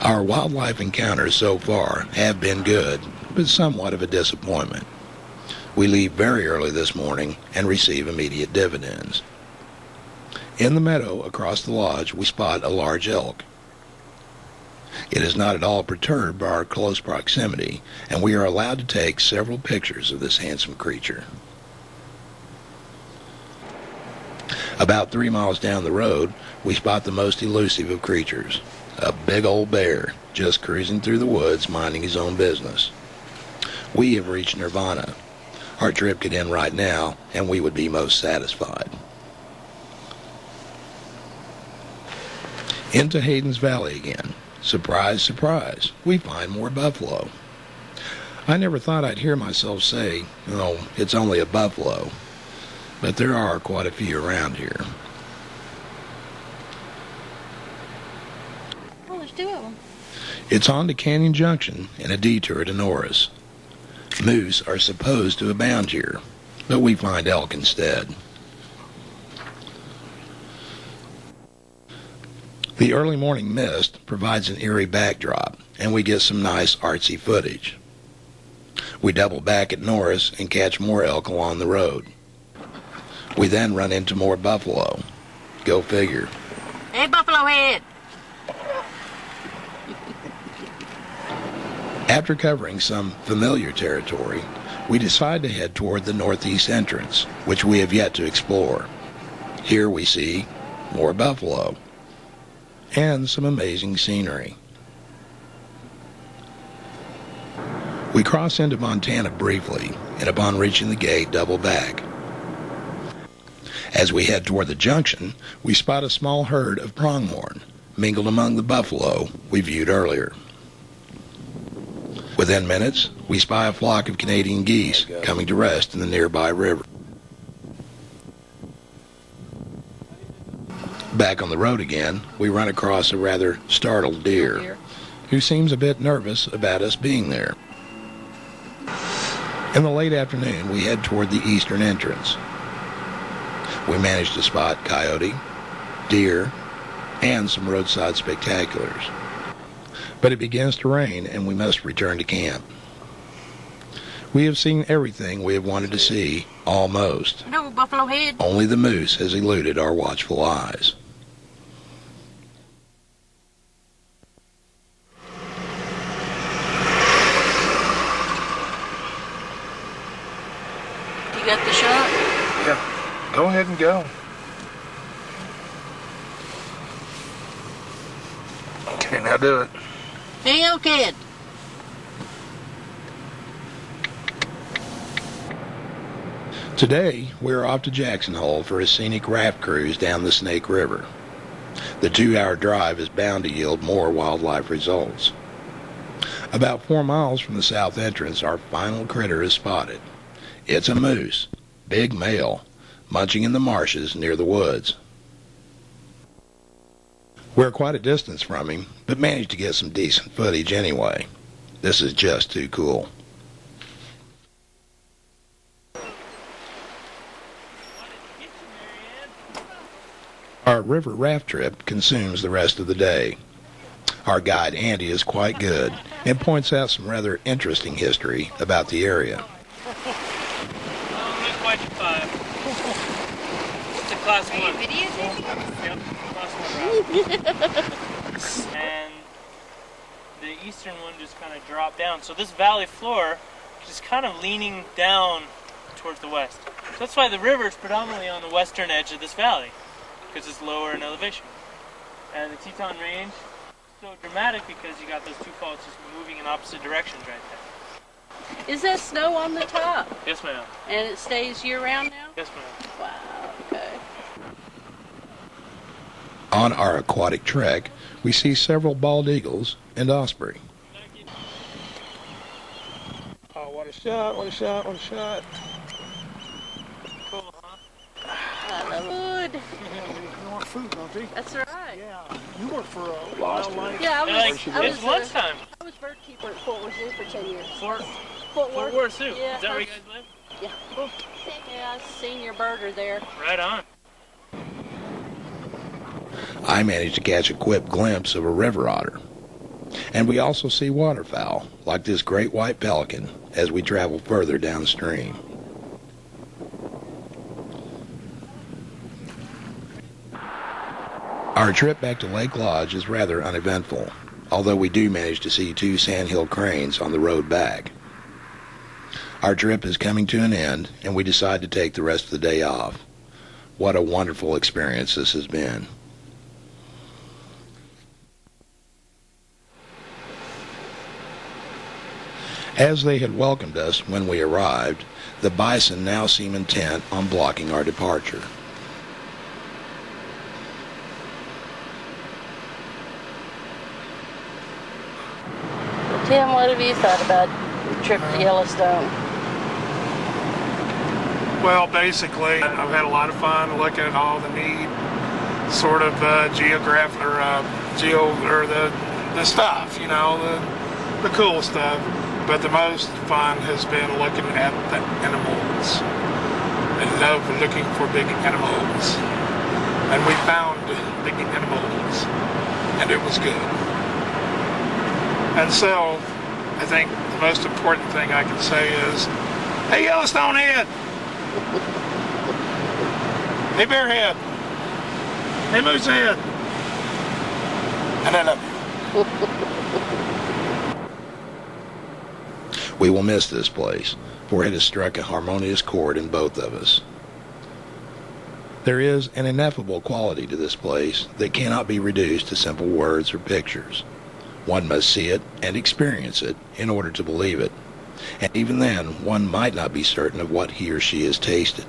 Our wildlife encounters so far have been good, but somewhat of a disappointment. We leave very early this morning and receive immediate dividends. In the meadow across the lodge, we spot a large elk. It is not at all perturbed by our close proximity, and we are allowed to take several pictures of this handsome creature. About 3 miles down the road, we spot the most elusive of creatures, a big old bear just cruising through the woods minding his own business. We have reached nirvana. Our trip could end right now, and we would be most satisfied. Into Hayden's Valley again. Surprise, surprise, we find more buffalo. I never thought I'd hear myself say, "Oh, it's only a buffalo," but there are quite a few around here. Oh, there's 2 of them. It's on to Canyon Junction and a detour to Norris. Moose are supposed to abound here, but we find elk instead. The early morning mist provides an eerie backdrop, and we get some nice artsy footage. We double back at Norris and catch more elk along the road. We then run into more buffalo. Go figure. Hey, Buffalo Head! After covering some familiar territory, we decide to head toward the northeast entrance, which we have yet to explore. Here we see more buffalo and some amazing scenery. We cross into Montana briefly, and upon reaching the gate, double back. As we head toward the junction, we spot a small herd of pronghorn, mingled among the buffalo we viewed earlier. Within minutes, we spy a flock of Canadian geese coming to rest in the nearby river. Back on the road again, we run across a rather startled deer, who seems a bit nervous about us being there. In the late afternoon, we head toward the eastern entrance. We manage to spot coyote, deer, and some roadside spectaculars. But it begins to rain, and we must return to camp. We have seen everything we have wanted to see, almost. No, Buffalo Head. Only the moose has eluded our watchful eyes. You got the shot? Yeah. Go ahead and go. Okay, now do it. Hey, elk head. Today, we're off to Jackson Hole for a scenic raft cruise down the Snake River. The 2-hour drive is bound to yield more wildlife results. About 4 miles from the south entrance, our final critter is spotted. It's a moose, big male, munching in the marshes near the woods. We're quite a distance from him, but managed to get some decent footage anyway. This is just too cool. Our river raft trip consumes the rest of the day. Our guide Andy is quite good and points out some rather interesting history about the area. Quite 5. It's a class 1. Yep, class 1 route. And the eastern one just kind of dropped down. So this valley floor is kind of leaning down towards the west. So that's why the river is predominantly on the western edge of this valley, because it's lower in elevation. And the Teton Range is so dramatic because you got those 2 faults just moving in opposite directions right there. Is that snow on the top? Yes, ma'am. And it stays year-round now? Yes, ma'am. Wow, okay. On our aquatic trek, we see several bald eagles and osprey. Oh, what a shot, what a shot, what a shot. Cool, huh? I love wood. You want food, don't you? That's right. Yeah. You work for a wildlife. Yeah, It's lunchtime. I was bird keeper at Fort Worth Zoo for 10 years. Fort Fort Worth Zoo. Yeah, Is that where you guys live? Yeah. Cool. Yeah, I was a senior birder there. Right on. I managed to catch a quick glimpse of a river otter. And we also see waterfowl, like this great white pelican, as we travel further downstream. Our trip back to Lake Lodge is rather uneventful, although we do manage to see 2 sandhill cranes on the road back. Our trip is coming to an end, and we decide to take the rest of the day off. What a wonderful experience this has been. As they had welcomed us when we arrived, the bison now seem intent on blocking our departure. Tim, what have you thought about your trip to Yellowstone? Well, basically, I've had a lot of fun looking at all the neat sort of the stuff, you know, the cool stuff. But the most fun has been looking at the animals. I love looking for big animals. And we found big animals, and it was good. And so, I think the most important thing I can say is, hey, Yellowstone head! Hey, bear head! Hey, moose head! And I love you. We will miss this place, for it has struck a harmonious chord in both of us. There is an ineffable quality to this place that cannot be reduced to simple words or pictures. One must see it and experience it in order to believe it, and even then one might not be certain of what he or she has tasted.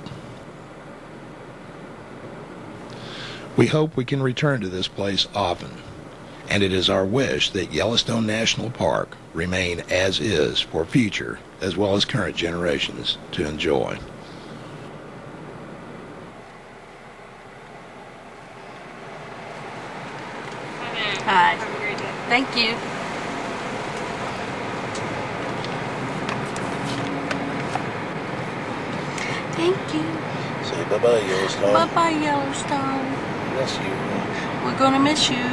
We hope we can return to this place often, and it is our wish that Yellowstone National Park remain as is for future as well as current generations to enjoy. Hi. Have a great day. Thank you. Thank you. Say bye-bye, Yellowstone. Bye-bye, Yellowstone. Bless you. We're gonna miss you.